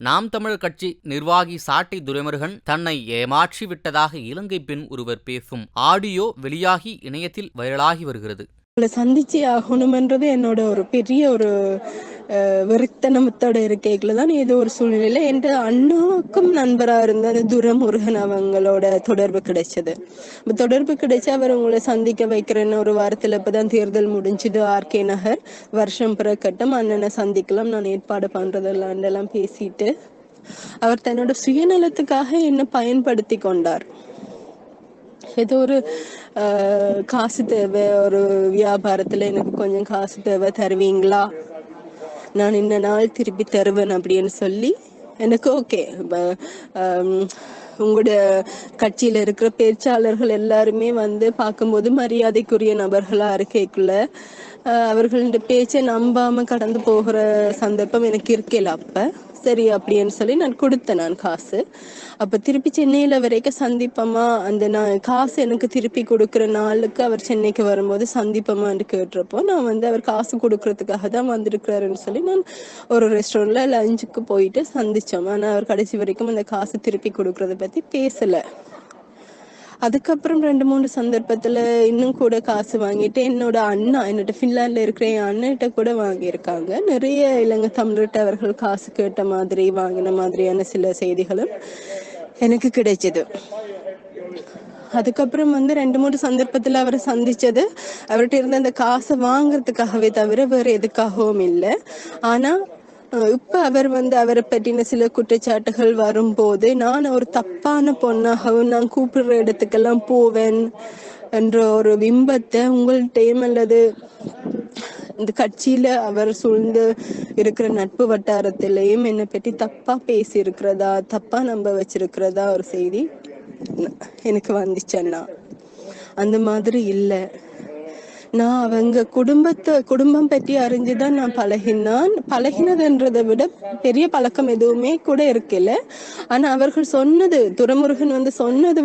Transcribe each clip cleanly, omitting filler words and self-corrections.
நாம் தமிழர் கட்சி நிர்வாகி சாட்டை துரைமுருகன் தன்னை ஏமாற்றி விட்டதாக இலங்கை பெண் ஒருவர் பேசும் ஆடியோ வெளியாகி இணையத்தில் வைரலாகி வருகிறது. சந்திச்சே ஆகணும்ன்றது என்னோட ஒரு பெரிய ஒரு வெறித்தனத்தோட இருக்கைக்குள்ள தான் ஏதோ ஒரு சூழ்நிலையில என் அண்ணாவுக்கும் நண்பரா இருந்த அந்த துரைமுருகன் அவங்களோட தொடர்பு கிடைச்சது. தொடர்பு கிடைச்சு அவர் உங்களை சந்திக்க வைக்கிறேன்னு ஒரு வாரத்துல இப்பதான் தேர்தல் முடிஞ்சது, ஆர்கே நகர் வருஷம் பிறக்கட்டும் அண்ணனை சந்திக்கலாம், நான் ஏற்பாடு பண்றதெல்லாம் பேசிட்டு அவர் தன்னோட சுயநலத்துக்காக என்ன பயன்படுத்தி கொண்டார். ஏதோ ஒரு காசு தேவை, ஒரு வியாபாரத்துல எனக்கு கொஞ்சம் காசு தேவை, தருவீங்களா, நான் இந்த நாள் திருப்பி தருவேன் அப்படின்னு சொல்லி எனக்கு ஓகே. உங்களோட கட்சியில இருக்கிற பேச்சாளர்கள் எல்லாருமே பார்க்கும்போது மரியாதைக்குரிய நபர்களா இருக்கைக்குள்ள அவர்களோட பேச்சை நம்பாம கடந்து போகிற சந்தர்ப்பம் எனக்கு இருக்கல. அப்ப சரி அப்படின்னு சொல்லி நான் கொடுத்தேன் நான் காசு. அப்ப திருப்பி சென்னையில வரைக்கும் சந்திப்பமா, அந்த நான் காசு எனக்கு திருப்பி கொடுக்குற நாளுக்கு அவர் சென்னைக்கு வரும்போது சந்திப்பமான்னு கேட்டுறப்போ நான் அவர் காசு கொடுக்கறதுக்காக தான் வந்திருக்கிறாருன்னு சொல்லி நான் ஒரு ரெஸ்டாரண்ட்ல லஞ்சுக்கு போயிட்டு சந்திச்சோம். ஆனா அவர் கடைசி வரைக்கும் அந்த காசு திருப்பி கொடுக்கறத பத்தி பேசல. அதுக்கப்புறம் 2-3 சந்தர்ப்பத்துல இன்னும் கூட காசு வாங்கிட்டு என்னோட ஃபின்லாண்ட்ல இருக்கிற என் அண்ணன்கிட்ட கூட வாங்கியிருக்காங்க. நிறைய இலங்கை தமிழர்கிட்ட அவர்கள் காசு கேட்ட மாதிரி வாங்கின மாதிரியான சில செய்திகளும் எனக்கு கிடைச்சது. அதுக்கப்புறம் 2-3 சந்தர்ப்பத்துல அவரை சந்திச்சது அவர்கிட்ட இருந்த அந்த காசை வாங்குறதுக்காகவே தவிர வேற எதுக்காகவும் இல்லை. ஆனா இப்ப அவர் அவரை பற்றின சில குற்றச்சாட்டுகள் வரும்போது நான் ஒரு தப்பான பொண்ணாகவும் நான் கூப்பிடுற இடத்துக்கெல்லாம் போவேன் என்ற ஒரு பிம்பத்தை உங்கள்கிட்டயும் அல்லது இந்த கட்சியில அவர் சூழ்ந்து இருக்கிற நட்பு வட்டாரத்திலையும் என்னை பற்றி தப்பா பேசி இருக்கிறதா, தப்பா நம்ப வச்சிருக்கிறதா ஒரு செய்தி எனக்கு வந்துச்சேன்னா அந்த மாதிரி இல்லை. நான் அவங்க குடும்பம் பற்றி அறிஞ்சுதான் நான் பழகினதுன்றதை விட பெரிய பழக்கம் எதுவுமே கூட இருக்கல. ஆனா அவர்கள் சொன்னது, துரைமுருகன் சொன்னது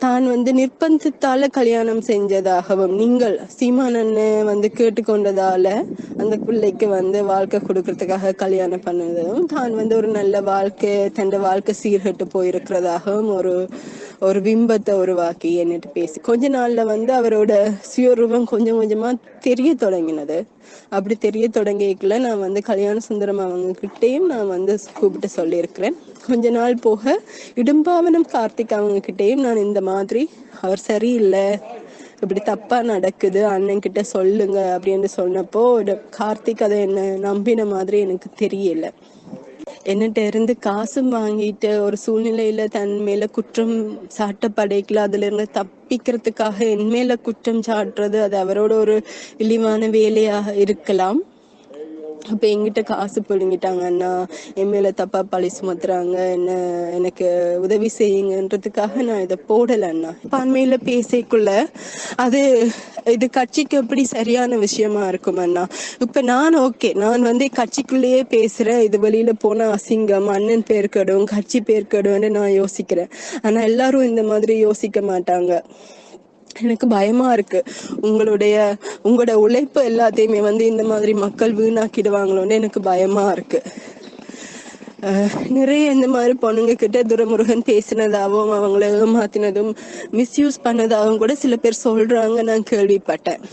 தான் நிர்பந்தத்தால கல்யாணம் செஞ்சதாகவும், நீங்கள் சீமானன்னு கேட்டுக்கொண்டதால அந்த பிள்ளைக்கு வாழ்க்கை கொடுக்கறதுக்காக கல்யாணம் பண்ணதும், தான் ஒரு நல்ல வாழ்க்கை, தன் வாழ்க்கை சீர்கட்டு போயிருக்கிறதாகவும் ஒரு பிம்பத்தை உருவாக்கி என்னட்டு பேசி கொஞ்ச நாள்ல அவரோட சுயரூபம் கொஞ்சம் கொஞ்சமா தெரிய தொடங்கினது. அப்படி தெரிய தொடங்கிக்கல நான் கல்யாண சுந்தரம் அவங்க கிட்டேயும் நான் கூப்பிட்டு சொல்லியிருக்கிறேன். கொஞ்ச நாள் போக இடும்பாவனம் கார்த்திக் அவங்க கிட்டேயும் நான் இந்த மாதிரி அவர் சரியில்லை, இப்படி தப்பா நடக்குது, அண்ணன் கிட்ட சொல்லுங்க அப்படின்னு சொன்னப்போ கார்த்திக் அதை என்ன நம்பின மாதிரி எனக்கு தெரியல. என்னட்ட இருந்து காசு வாங்கிட்டு ஒரு சூழ்நிலையில தன் மேல குற்றம் சாட்டப்படைக்கல, அதுல இருந்து தப்பிக்கிறதுக்காக என் மேல குற்றம் சாட்டுறது அது அவரோட ஒரு இழிவான வேலையாக இருக்கலாம். அப்ப எங்கிட்ட காசு பிடுங்கிட்டாங்க அண்ணா, என் மேல தப்பா பழி சுமத்துறாங்க, எனக்கு உதவி செய்யுங்கன்றதுக்காக நான் இதை போடல அண்ணா. பான்மையில பேசிக்குள்ள இது கட்சிக்கு எப்படி சரியான விஷயமா இருக்கும் அண்ணா. இப்ப நான் ஓகே, நான் கட்சிக்குள்ளேயே பேசுறேன், இது வெளியில போனா அசிங்கம், அண்ணன் பேர் கெடும், கட்சி பேர் கெடும்னு நான் யோசிக்கிறேன். ஆனா எல்லாரும் இந்த மாதிரி யோசிக்க மாட்டாங்க. எனக்கு பயமா இருக்கு, உங்களோட உழைப்பு எல்லாத்தையுமே இந்த மாதிரி மக்கள் வீணாக்கிடுவாங்களோன்னு எனக்கு பயமா இருக்கு. நிறைய இந்த மாதிரி பொண்ணுங்க கிட்ட துரைமுருகன் பேசினதாகவும் அவங்கள ஏமாத்தினதும் மிஸ்யூஸ் பண்ணதாகவும் கூட சில பேர் சொல்றாங்க, நான் கேள்விப்பட்டேன்.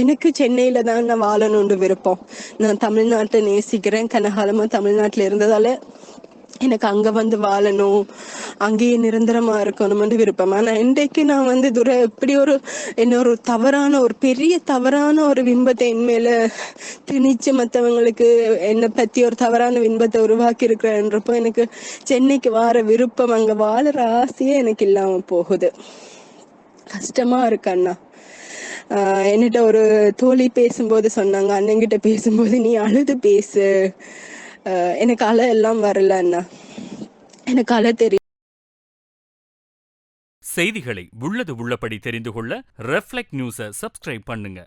எனக்கு சென்னையில தான் நான் வாழணும்னு விருப்பம். நான் தமிழ்நாட்டை நேசிக்கிறேன், கனகாலமா தமிழ்நாட்டுல இருந்ததால எனக்கு அங்க வாழணும், அங்கேயே நிரந்தரமா இருக்கணும்னு விருப்பம். ஆனா இன்றைக்கு நான் எப்படி ஒரு தவறான ஒரு பெரிய தவறான ஒரு பிம்பத்தை என் மேல திணிச்சு மற்றவங்களுக்கு என்னை பத்தி ஒரு தவறான பிம்பத்தை உருவாக்கி இருக்கிறன்றப்போ எனக்கு சென்னைக்கு வார விருப்பம், அங்க வாழற ஆசையே எனக்கு இல்லாம போகுது. கஷ்டமா இருக்கு அண்ணா. என்கிட்ட ஒரு தோழி பேசும்போது சொன்னாங்க, அண்ணங்கிட்ட பேசும்போது நீ அழுது பேசு, எனக்கு அழ எல்லாம் வரல அண்ணா, எனக்கு அழ தெரியும். செய்திகளை உள்ளது உள்ளபடி தெரிந்து கொள்ள ரெஃப்ளெக்ட் நியூஸை சப்ஸ்கிரைப் பண்ணுங்க.